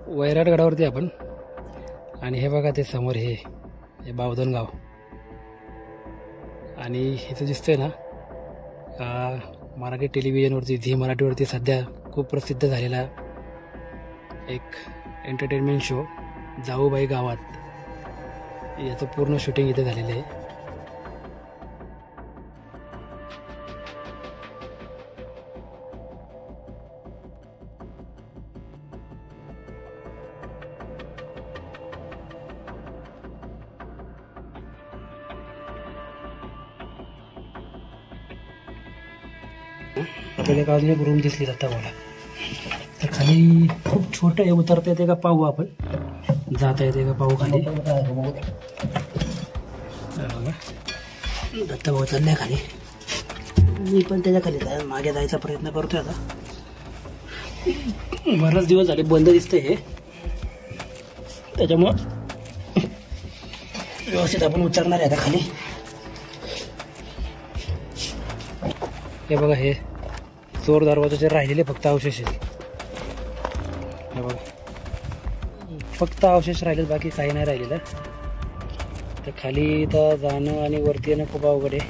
वैराट गडावरती आपण आणि हे बघा ते समोर हे बावधन गाव आणि इथं दिसतंय ना मराठी टेलिव्हिजनवरती झी मराठीवरती सध्या खूप प्रसिद्ध झालेला एक एंटरटेनमेंट शो जाऊबाई गावात याचं पूर्ण शूटिंग इथे झालेलं आहे. आपल्याला एक अजून एक रूम दिसली जाता मला. तर खाली खूप छोटं आहे, उतरता येते का पाहू आपण, जाता येते का पाहू खाली. दत्ता भाऊ चाललाय खाली, मी पण त्याच्या खाली मागे जायचा प्रयत्न करतोय. आता बराच दिवस झाले बंद दिसतंय हे, त्याच्यामुळं व्यवस्थित आपण उतरणार आहे आता खाली. हे बघा हे चोर दरवाजाचे राहिलेले फक्त अवशेष आहेत. हे बघा फक्त अवशेष राहिलेत, बाकी काही नाही राहिलेलं. तर खाली तर जाणं आणि वरती येणं खूप अवघड आहे.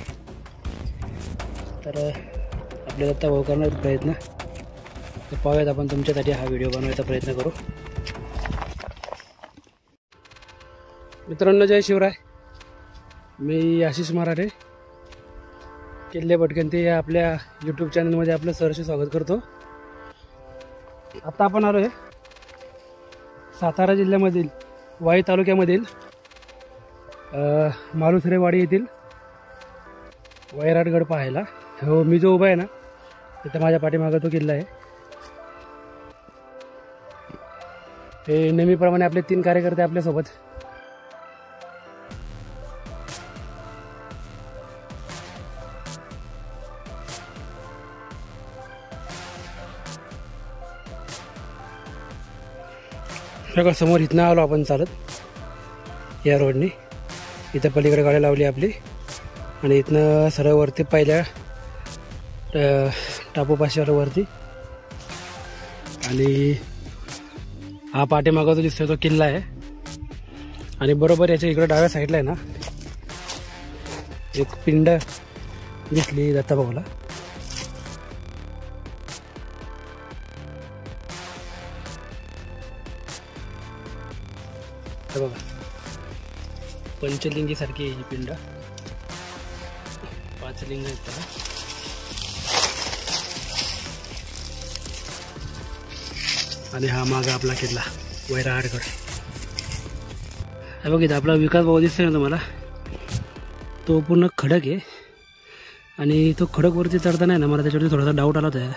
तर आपल्याला आता भाऊ करणार प्रयत्न, तर पाहूयात आपण तुमच्यासाठी हा व्हिडिओ बनवायचा प्रयत्न करू. मित्रांनो जय शिवराय, मी आशिष मराठे किल्ले भटकंती या आपल्या यूट्यूब चॅनलमध्ये आपलं सहर्ष स्वागत करतो. आता आपण आलो आहे सातारा जिल्ह्यामधील वाई तालुक्यामधील मालुसरेवाडी येथील वैराटगड पाहायला. हो, मी जो उभा आहे ना तिथं माझ्या पाठीमागं तो किल्ला आहे. हे नेहमीप्रमाणे आपले 3 कार्यकर्ते आपल्यासोबत. बघा समोर इथनं आलो आपण चालत या रोडने. इथं पलीकडे गाडी लावली आपली आणि इथनं सरळ वरती पहिल्या टापूपाशीवर वरती. आणि हा पाठीमागं जो दिसतोय तो किल्ला आहे. आणि बरोबर याच्या इकडं डाव्या साईडला आहे ना एक पिंड दिसली दत्ताभाऊला. बघा पंचलिंगी सारखी ही पिंड, 5 लिंग आहेत त्याला. आणि हा मागा आपला किल्ला वैराटगड. हे बघितलं आपला विकास भाऊ दिसतोय ना तुम्हाला, तो पूर्ण खडक आहे. आणि तो खडकवरती चढताना आहे ना मला त्याच्यावरती थोडासा डाऊट आला होता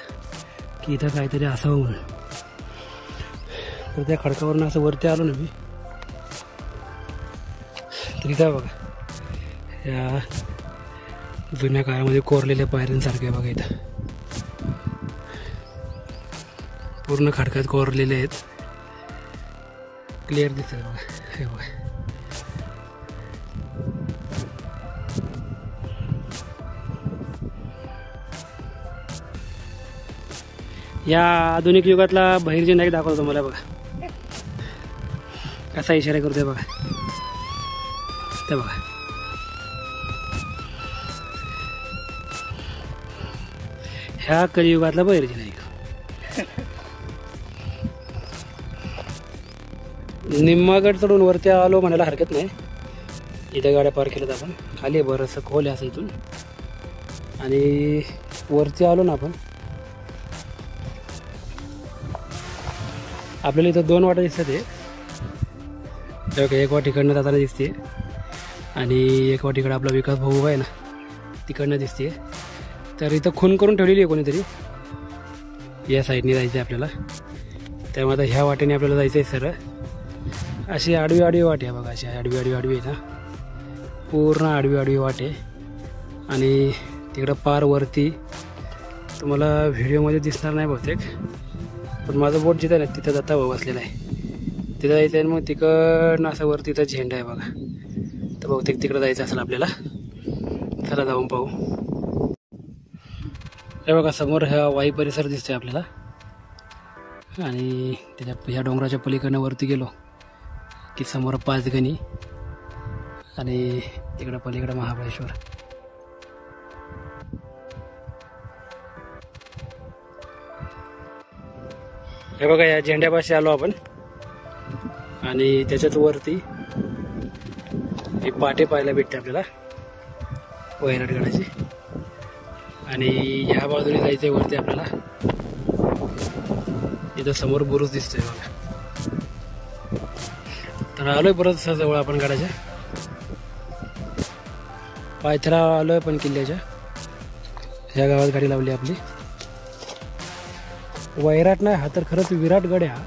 की इथं काहीतरी असावं म्हणून. तर त्या खडकावरून असं वरती आलो ना मी, तर इथं बघा या जुन्या काळामध्ये कोरलेल्या पायऱ्यांसारखे बघा इथं पूर्ण खडकात कोरलेले आहेत. क्लिअर दिसत बघा. हे बघा या आधुनिक युगातला बहिर्जी नाईक दाखवतो मला. बघा कसा इशारा करतोय बघा. ते बघा ह्या कलियुगातला बहिर्जी नाईक. निम्मागड चढून वरती आलो म्हणायला हरकत नाही. इथं गाड्या पार्क केल्यात आपण. खाली बरंचसं खोल आहे असं इथून. आणि वरती आलो ना आपण, आपल्याला इथं 2 वाटा दिसतात. एक वाट इकडनं जाताना दिसते आणि एक वाट इकडं आपला विकास भाऊ आहे ना तिकडनं दिसते. तर इथं खून करून ठेवलेली आहे कोणीतरी. या साईडने जायचं आहे आपल्याला. त्यामुळे आता ह्या वाटेने आपल्याला जायचं आहे सरळ. अशी आडवी आडवी वाट आहे बघा, अशी आडवी आडवी आडवी आहे ना, पूर्ण आडवी आडवी वाट आहे. आणि तिकडं पार वरती तुम्हाला व्हिडिओमध्ये दिसणार नाही बहुतेक, पण माझं बोट जिथं आहे ना तिथं दत्ता भाऊ बसलेला आहे. तिथं जायचं आहे. मग तिकडनं असं वरती तिथं झेंडा आहे बघा. तर बहुतेक तिकडं जायचं असेल आपल्याला. चला जाऊन पाहू. हे बघा समोर हा वाई परिसर दिसतोय आपल्याला. आणि त्याच्या ह्या डोंगराच्या पलीकडनं वरती गेलो की समोर पाचगणी आणि इकडं पलीकडं महाबळेश्वर. हे बघा या झेंड्यापाशी आलो आपण आणि त्याच्यात वरती हे पाटे पाहायला भेटते आपल्याला वैराटगडाची. आणि ह्या बाजूने जायचंय वरती आपल्याला. इथं समोर बुरुज दिसतोय बघा. तर आलोय परत जवळ आपण गडाच्या पायथ्याला आलोय पण किल्ल्याच्या. ह्या गावात गाडी लावली आपली. वैराट नाही हा तर खरंच विराटगड आहे.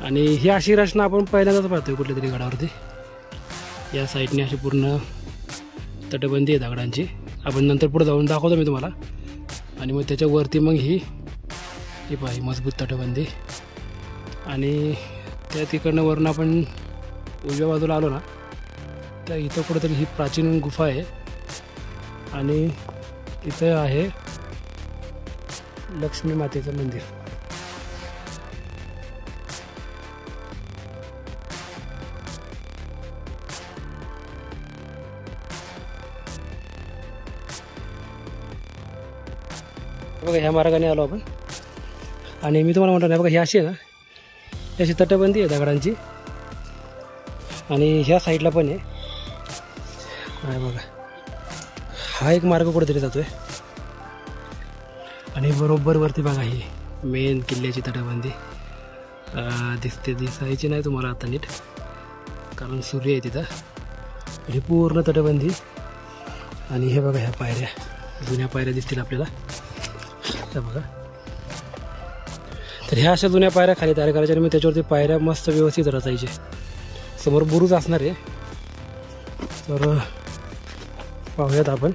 आणि ही अशी रचना आपण पहिल्यांदाच पाहतोय कुठल्या तरी गडावरती. या साईडने अशी पूर्ण तटबंदी आहे दगडांची. आपण नंतर पुढे जाऊन दाखवतो मी तुम्हाला. आणि मग त्याच्यावरती मग ही पाही मजबूत तटबंदी. आणि त्या तिकडनं वरून आपण उजव्या बाजूला आलो ना तर इथं कुठेतरी ही प्राचीन गुफा आहे. आणि इथं आहे लक्ष्मी मातेचं मंदिर. बघा ह्या मार्गाने आलो आपण. आणि मी तुम्हाला म्हटलं नाही बघा ही अशी आहे ना अशी तटबंदी आहे दगडांची. आणि ह्या साईडला पण आहे. काय बघा हा एक मार्ग कुठेतरी जातोय. आणि बरोबर वरती बघा ही मेन किल्ल्याची तटबंदी दिसायची नाही तुम्हाला आता नीट कारण सूर्य आहे तिथं. ही पूर्ण तटबंदी. आणि हे बघा ह्या पायऱ्या जुन्या पायऱ्या दिसतील आपल्याला. बघा तर ह्या अशा जुन्या पायऱ्या खाली तयार करायच्या आणि मग त्याच्यावरती पायऱ्या मस्त व्यवस्थित रचायचे. समोर बुरुज असणार आहे. तर पाहूयात आपण.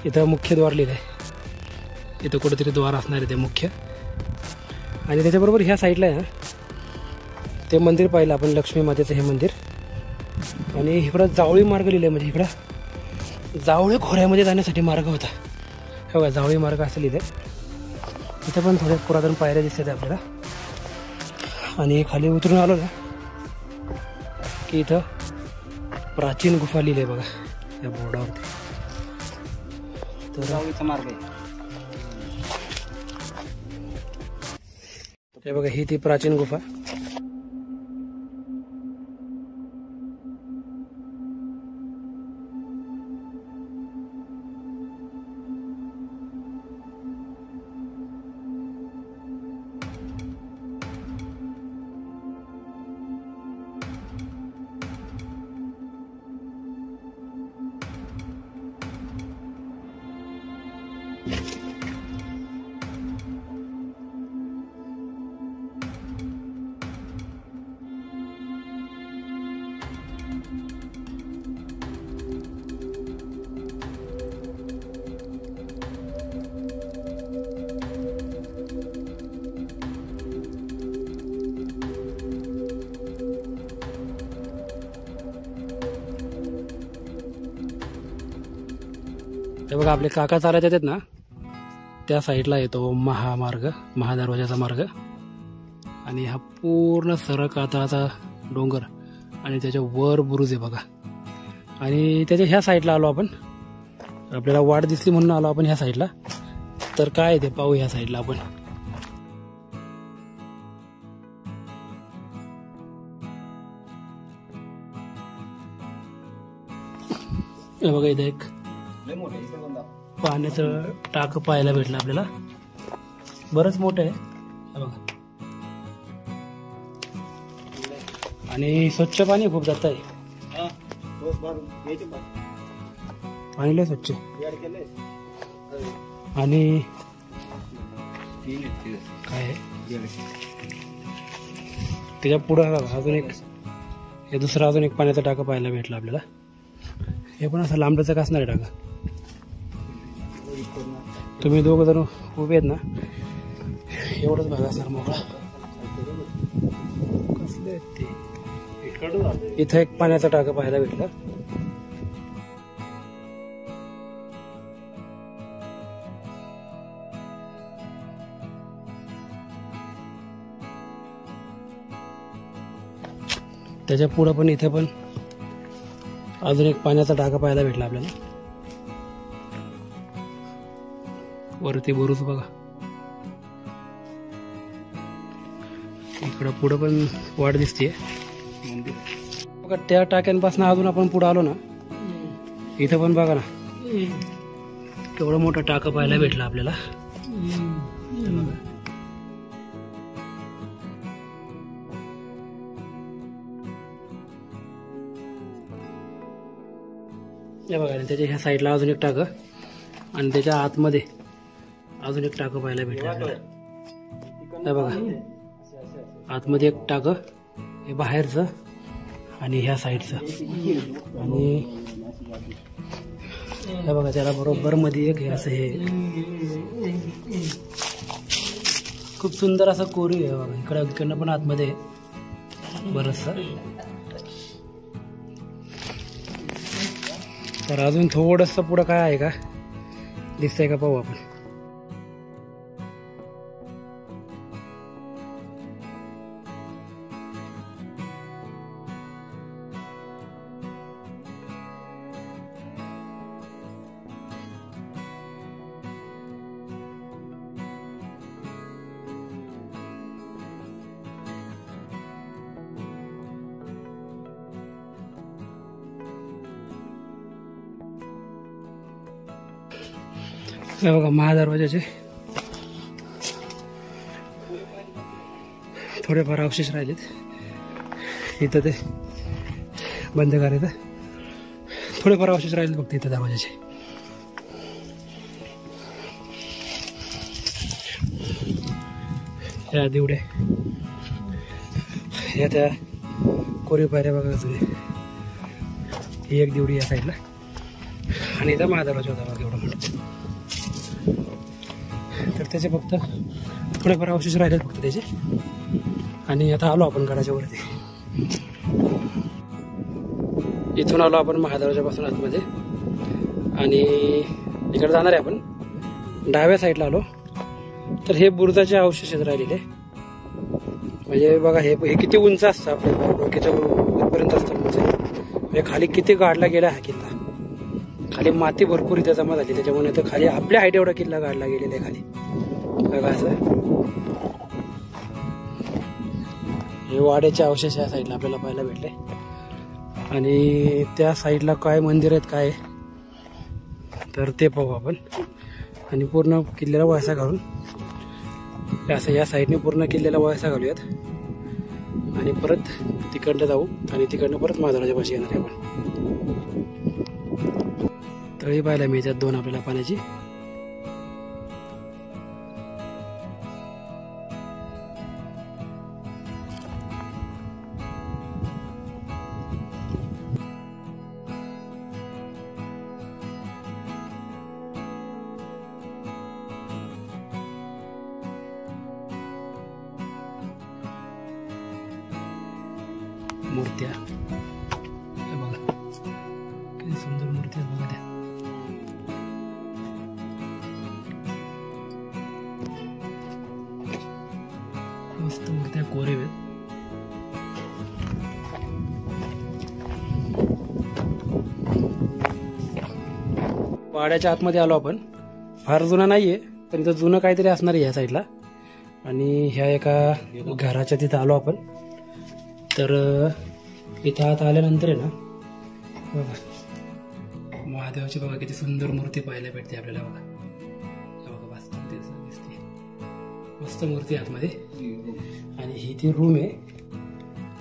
इथं मुख्य द्वार लिहिलं आहे. इथं कुठेतरी द्वार असणार आहे ते मुख्य. आणि त्याच्याबरोबर ह्या साईडला आहे ना ते मंदिर पाहिलं आपण लक्ष्मी मातेचं हे मंदिर. आणि इकडं जावळी मार्ग लिहिलं आहे. म्हणजे इकडं जावळी खोऱ्यामध्ये जाण्यासाठी मार्ग होता. हे बघा जावळी मार्ग असं लिहिलं आहे. इथं पण थोड्या पुरातन पायऱ्या दिसतात आपल्याला. आणि खाली उतरून आलो ना की इथं प्राचीन गुफा लिहिली आहे बघा या बोर्डावरती. तर जावळीचा मार्ग आहे. हे बघा ही ती प्राचीन गुफा. हे बघा आपले काका चालत येतात ना त्या साईडला येतो महामार्ग महादरवाजाचा मार्ग. आणि हा पूर्ण सरळ कातळाचा डोंगर आणि त्याच्या वर बुरुज आहे बघा. आणि त्याच्या ह्या साईडला आलो आपण. आपल्याला वाट दिसली म्हणून आलो आपण ह्या साईडला. तर काय ते पाहू ह्या साईडला आपण. हे बघा इथे एक पाण्याचं टाक पाहायला भेटलं आपल्याला. बरंच मोठं आहे बघा. आणि स्वच्छ पाणी खूप जात आहे. पाणी लय स्वच्छ. आणि काय त्याच्या पुढं अजून एक हे दुसरा अजून एक पाण्याचा टाका पाहायला भेटला आपल्याला. हे पण असं लांबलचक असणार आहे टाका. तुम्ही दोघं जण उभे आहेत ना एवढंच भाग असणार मोकळा. कसले आहेत ते इथं एक पाण्याचा टाका पाहायला भेटला. त्याच्या पुढं पण इथे पण अजून एक पाण्याचा टाका पाहायला भेटला आपल्याला. वरती बुरुज बघा. इकडं पुढं पण वाट दिसते बघा. त्या टाक्यांपासून अजून आपण पुढे आलो ना, इथं पण बघा ना केवढं मोठं टाका पाहायला भेटलं आपल्याला. हे बघा, त्याच्या ह्या साईडला अजून एक टाकं आणि त्याच्या आतमध्ये अजून एक टाकं पाहायला भेटलं आपल्याला. हे बघा, आतमध्ये एक टाकं, हे बाहेरचं आणि ह्या साईडचं. आणि हे बघा, त्याला बरोबर मध्ये एक हे असं हे खूप सुंदर असं कोरीव आहे बघा. इकडनं पण आतमध्ये बरंचसं. तर अजून थोडंसं पुढं काय आहे का दिसतंय का पाहू आपण. हे बघा, महादरवाजाचे थोडेफार अवशेष राहिलेत. इथं ते बंद करायचं, थोडेफार अवशेष राहिले फक्त इथं दरवाजाचे. ह्या दिवड्या, ह्या त्या कोरीव पायऱ्या बघा. ही एक दिवडी या साईडला आणि इथं महादरवाजा होता बघा एवढा मोठा. तर त्याचे फक्त थोडेफार अवशेष राहिले फक्त त्याचे. आणि आता आलो आपण गडाच्या वरती. इथून आलो आपण महादरवाजापासून आतमध्ये आणि इकडे जाणार आहे आपण. डाव्या साईडला आलो तर हे बुरुजाचे अवशेष राहिलेले. म्हणजे बघा, हे किती उंच असतं, आपल्या डोक्याच्या वरपर्यंत असतं उंच. म्हणजे खाली किती गाडला गेला हा किल्ला. खाली माती भरपूर इथे जमा झाली, त्याच्यामुळे तर खाली आपल्या हाईट एवढा किल्ला गाडला गेलेला आहे खाली बघा. असं हे वाड्याचे अवशेष या साईडला आपल्याला पाहायला भेटले. आणि त्या साईडला काय मंदिर आहेत काय तर ते पाहू आपण. आणि पूर्ण किल्ल्याला वळसा घालून असं या साईडने पूर्ण किल्ल्याला वळसा घालूयात आणि परत तिकडनं जाऊ आणि तिकडनं परत महादरवाजा पाशी येणार आहे आपण. तळी पाहायला मिळतात दोन आपल्याला पाण्याची. मूर्त्या हे बघा, किती सुंदर मूर्ती आहेत बघा. त्या मस्त मूर्त्या कोरीव आहेत. वाड्याच्या आतमध्ये आलो आपण. फार जुना नाहीये पण इथं जुनं काहीतरी असणार आहे ह्या साईडला. आणि ह्या एका घराच्या तिथं आलो आपण. तर इथं आता आल्यानंतर आहे ना बघा, महादेवाची बघा किती सुंदर मूर्ती पाहायला भेटते आपल्याला बघा. बघा मस्त दिसते, मस्त मूर्ती आतमध्ये. आणि ही ती रूम आहे,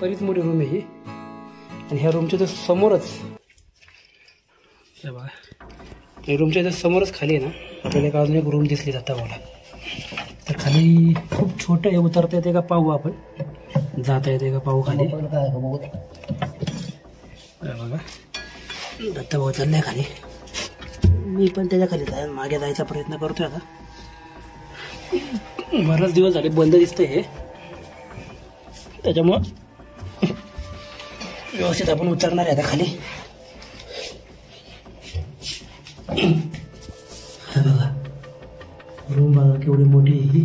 बरीच मोठी रूम आहे ही. आणि ह्या रूमच्या तर समोरच बघा, रूमच्या इथं समोरच खाली आहे ना आपल्याला एक अजून एक रूम दिसली जाता मला. तर खाली खूप छोटं आहे, उतरता येते का पाहू आपण, जाता येते का पाहू खाली. बघा दत्तभाऊ चाललाय खाली, मी पण त्याच्या खाली मागे जायचा प्रयत्न करतोय. आता बराच दिवस झाले बंद दिसतंय हे, त्याच्यामुळं व्यवस्थित आपण उतरणार आहे आता खाली. हा बघा रूम बघा केवढी मोठी आहे ही.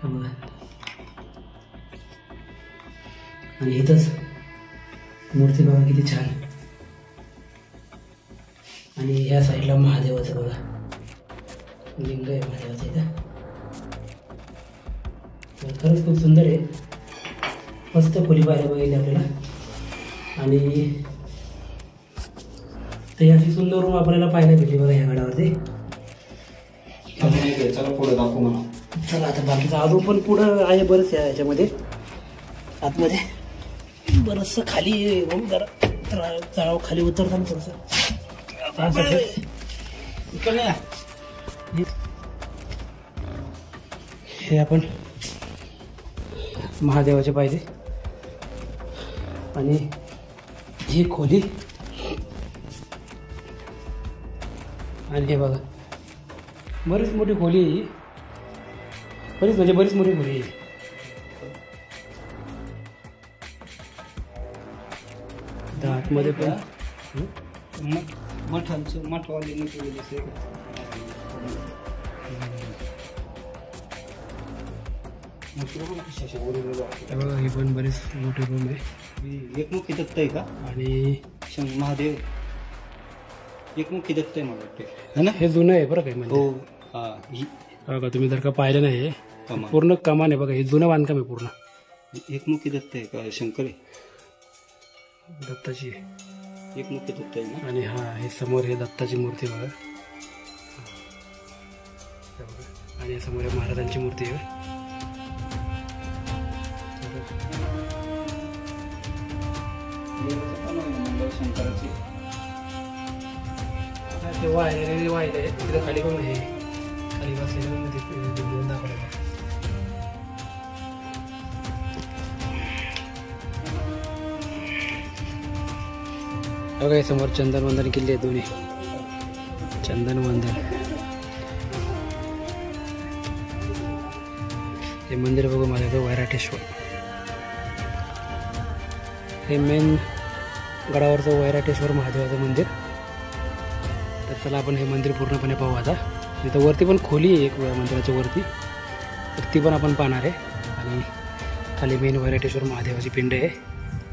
बघा आणि इथंच मूर्ती बघा किती छान. आणि ह्या साईडला महादेवाचं बघा लिंग आहे महादेवाचं इथं. खरंच खूप सुंदर आहे. मस्त खोली पाहायला बघितली आपल्याला. आणि ते अशी सुंदर रूम आपल्याला पाहायला भेटली बघा ह्या गडावरती. चला पुढे दाखवू मला. चला आता बाकीचं अजून पण पुढं आहे बरंच याच्यामध्ये आतमध्ये बरंचसं खाली रूम जरा चढाव खाली उतरताना थोडंसं. हे आपण महादेवाचे पाहिले. आणि ही खोली आणि हे बघा बरीच मोठी खोली आहे. बरीच म्हणजे बरीच मोठी खोली आहे. आतमध्ये पण मठवाले बघा हे पण बरेच मोठे रूम आहे. एकमुखी दत्त आहे का? आणि महादेव एकमुखी दत्त आहे मला वाटते है ना. हे जुनं आहे बरं काय म्हणजे. हो हा बघा तुम्ही जर का पाहिलं नाही पूर्ण कमान आहे बघा. हे जुनं बांधकाम आहे पूर्ण. एकमुखी दत्त आहे का? शंकर आहे दत्ताची आहे. एकमुखी दत्त आहे ना. आणि हा हे समोर हे दत्ताची मूर्ती बघा. आणि समोर महाराजांची मूर्ती आहे. शंकराची ते वाहिले तिथं खाली पण आहे. खाली बसलेलं दाखवलं. बघा समोर चंदन वंदन किल्ले आहेत दोन्ही. चंदन वंदन हे मंदिर बघू मला वैराटेश्वर. हे मेन गडावरचं वैराटेश्वर महादेवाचं मंदिर. तर चला आपण हे मंदिर पूर्णपणे पाहू आता. इथं वरती पण खोली आहे एक मंदिराच्या वरती. तर ती पण आपण पाहणार आहे. आणि खाली मेन वैराटेश्वर महादेवाची पिंड आहे.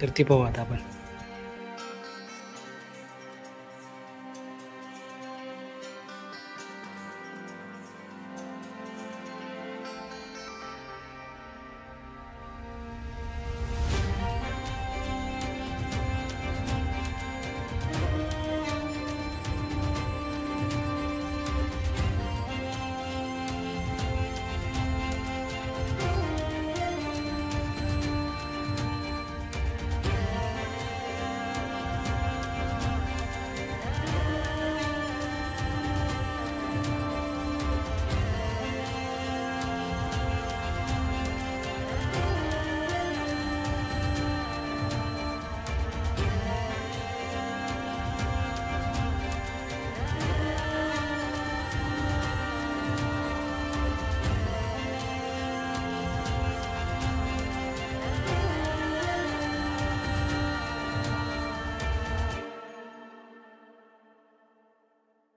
तर ती पाहू आता आपण.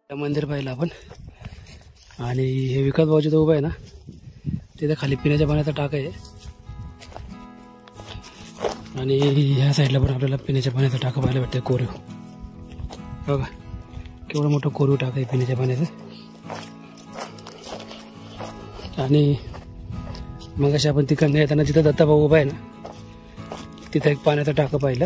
मंदिर पाहिलं आपण. आणि हे विकास भाऊची तो उभा आहे ना तिथे खाली पिण्याच्या पाण्याचा टाक आहे. आणि ह्या साईडला पण आपल्याला पिण्याच्या पाण्याचा टाक पाहायला भेटतं. कोरीव बघा केवढं मोठं कोरीव टाक आहे पिण्याच्या पाण्याचं. आणि मग अशा आपण तिकडनं येताना जिथं दत्ताभाऊ उभा आहे ना तिथं एक पाण्याचं टाकं पाहिलं.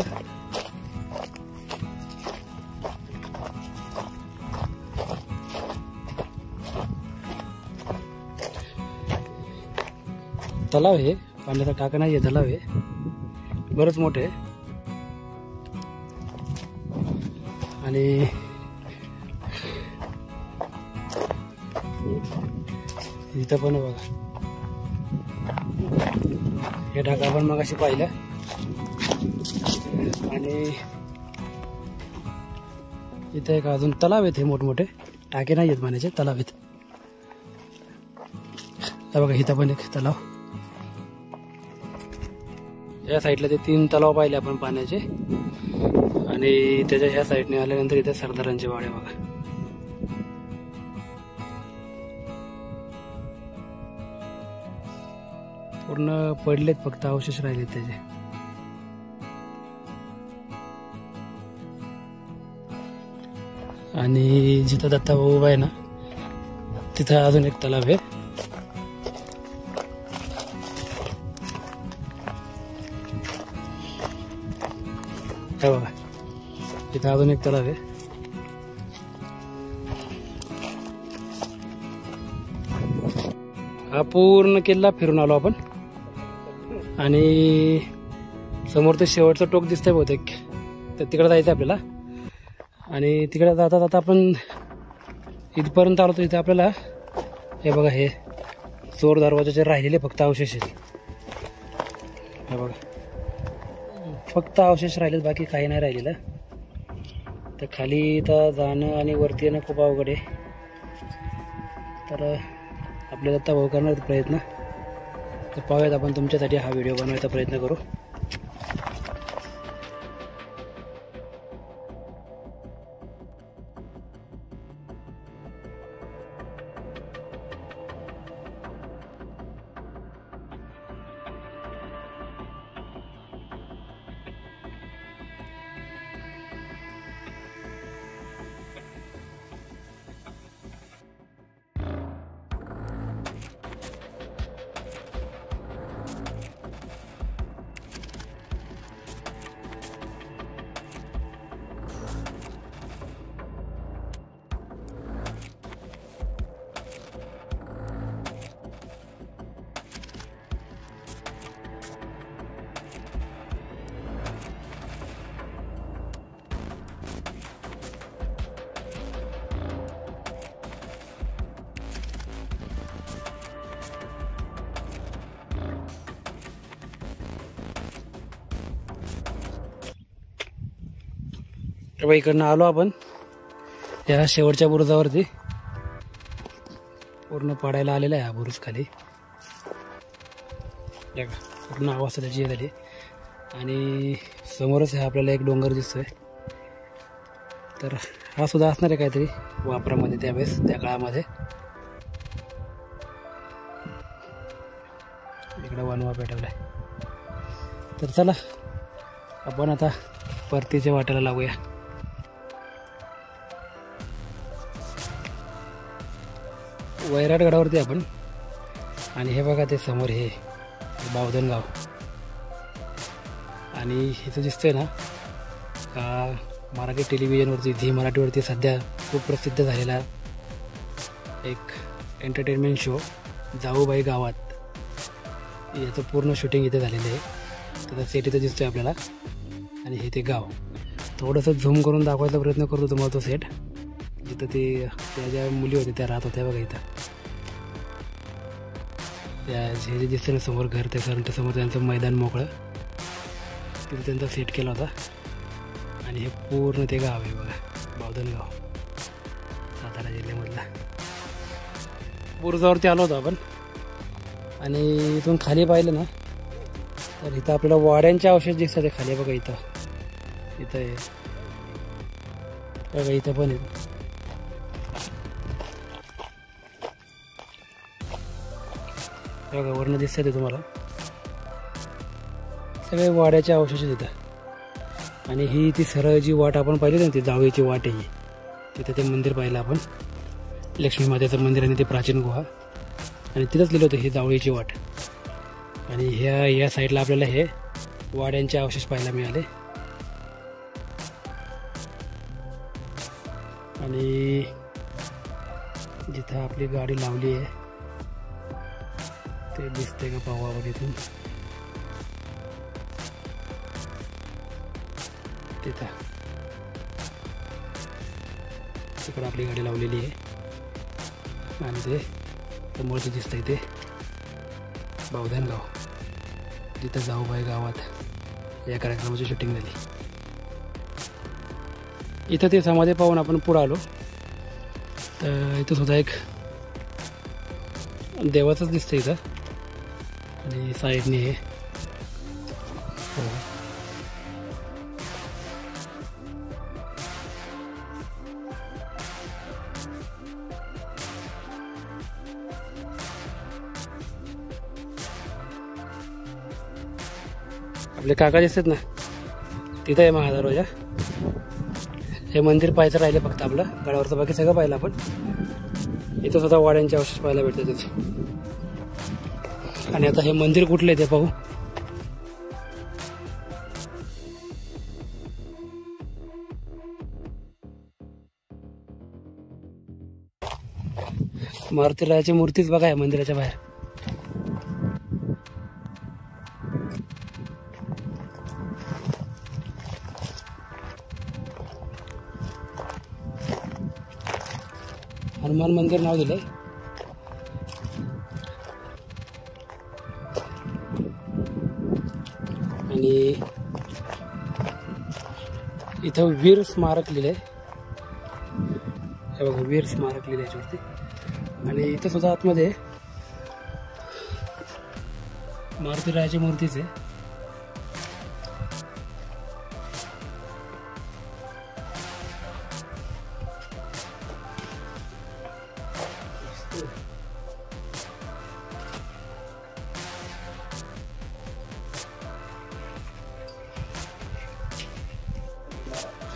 तलाव आहे. पाण्याचा टाका नाही आहे तलाव आहे. बरंच मोठे आहे. आणि इथं पण बघा हे टाका आपण मग अशी पाहिलं. आणि इथं एक अजून तलाव आहेत. हे मोठमोठे टाके नाही आहेत पाण्याचे तलाव आहेत. बघा इथं पण एक तलाव. या साईडला ते 3 तलाव पाहिले आपण पाण्याचे, आणि त्याच्या ह्या साईडने आल्यानंतर इथे सरदारांचे वाडे बघा. पूर्ण पडलेत, फक्त अवशेष राहिलेत त्याचे. आणि जिथं दत्ता भाऊ आहे ना तिथं अजून एक तलाव आहे. हे बघा, इथं अजून एक तलाव आहे. हा पूर्ण किल्ला फिरून आलो आपण, आणि समोर ते शेवटचं टोक दिसतंय बहुतेक, तर तिकडे जायचं आपल्याला. आणि तिकडे जाता जाता आपण इथपर्यंत आलो, तर इथे आपल्याला हे बघा, हे चोर दरवाजाचे राहिलेले फक्त अवशेष आहेत. हे बघा, फक्त अवशेष राहिलेत, बाकी काही नाही राहिलेलं. तर खाली इथं जाणं आणि वरती येणं खूप अवघड आहे. तर आपल्याला आता भाऊ करणार प्रयत्न, तर पाहूयात आपण. तुमच्यासाठी हा व्हिडिओ बनवायचा प्रयत्न करू. तेव्हा इकडनं आलो आपण या शेवटच्या बुरुजावरती. पूर्ण पडायला आलेला आहे हा बुरुज खाली, पूर्ण अवस्था त्याची झाली. आणि समोरच आहे आपल्याला एक डोंगर दिसतोय. तर हा सुद्धा असणार आहे काहीतरी वापरामध्ये त्यावेळेस, त्या काळामध्ये. इकडे वनवा पेटवलाय. तर चला आपण आता परतीच्या वाट्याला लागूया. वैराट गडावरती आपण, आणि हे बघा ते समोर हे बावधन गाव. आणि इथं दिसतंय ना मराठी टेलिव्हिजनवरती, झी मराठीवरती सध्या खूप प्रसिद्ध झालेला एक एंटरटेनमेंट शो जाऊबाई गावात, याचं पूर्ण शूटिंग इथे झालेलं आहे. त्याचा सेट इथं दिसतोय आपल्याला. आणि हे ते गाव थोडंसं झूम करून दाखवायचा प्रयत्न करतो तुम्हाला, तो सेट जिथं ते त्या ज्या मुली होत्या त्या राहत होत्या बघा. इथं त्या हे जे दिसतं ना समोर घर, त्या घराच्या समोर त्यांचं मैदान मोकळं, तिथे त्यांचा सेट केला होता. आणि हे पूर्ण ते गाव आहे बघा, बावधन गाव, सातारा जिल्ह्यामधला. बुरुजावरती आलो होतो आपण, आणि इथून खाली पाहिलं ना तर इथं आपल्याला वाड्यांचे अवशेष दिसतात. ते खाली बघा, इथं आहे बघा, इथं पण आहे बघा, वरनं दिसतं ते तुम्हाला सगळे वाड्याचे अवशेष तिथं. आणि ही ती सरळ जी वाट आपण पाहिली ना, ती जावळीची वाट आहे. तिथं ते मंदिर पाहिलं आपण, लक्ष्मी मातेचं मंदिर आणि ती प्राचीन गुहा, आणि तिथंच लिहिलं होतं ही जावळीची वाट. आणि या साईडला आपल्याला हे वाड्यांचे अवशेष पाहायला मिळाले. आणि जिथं आपली गाडी लावली आहे ते दिसते का पाहू आपण इथून. तिथं तिकडं आपली गाडी लावलेली आहे. आणि ते समोरचं दिसतंय ते बावधन गाव, जिथं जाऊबाई गावात या कार्यक्रमाची शूटिंग झाली. इथं ते समाधी पाहून आपण पुढं आलो. तर इथं सुद्धा एक देवाचंच दिसतं इथं. आणि साईडने हे आपले काका दिसतात ना, तिथं आहे महादरवाजा. हे मंदिर पाहायचं राहिले फक्त आपलं. गडावरचं बाकी सगळं पाहिलं आपण. इथं सुद्धा वाड्यांचे अवशेष पाहायला भेटतात तिथे. आणि आता हे मंदिर कुठलं आहे ते पाहू. मारुतीरायाची मूर्तीच बघा आहे मंदिराच्या बाहेर. हनुमान मंदिर नाव दिलंय. आणि इथं वीर स्मारक लिहिलंय. हे बघा, वीर स्मारक लिहिलंय याच्यावरती. आणि इथं सुद्धा आतमध्ये मारुतीरायाची मूर्तीच आहे.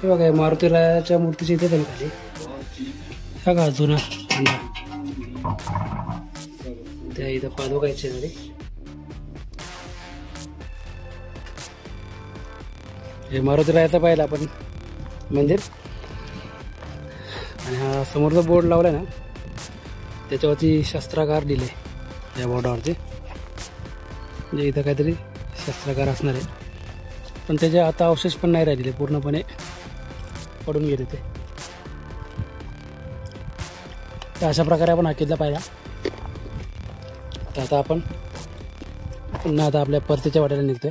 हे बघा, मारुतीरायाच्या मूर्तीची इथे पण खाली बघा जुना अंडा. त्या इथं पादुका आहेत शेजारी. हे मारुतीरायाचं पाहिलं आपण मंदिर. आणि हा समोरचा बोर्ड लावलाय ना, त्याच्यावरती शस्त्रागार दिले या बोर्डावरती. म्हणजे इथं काहीतरी शस्त्रागार असणार आहे, पण त्याचे आता अवशेष पण नाही राहिलेले, पूर्णपणे पडून गेले ते. तर अशा प्रकारे आपण हा किल्ला पाहिला. तर आता आपण पुन्हा आपल्या परतीच्या वाट्याला निघतोय.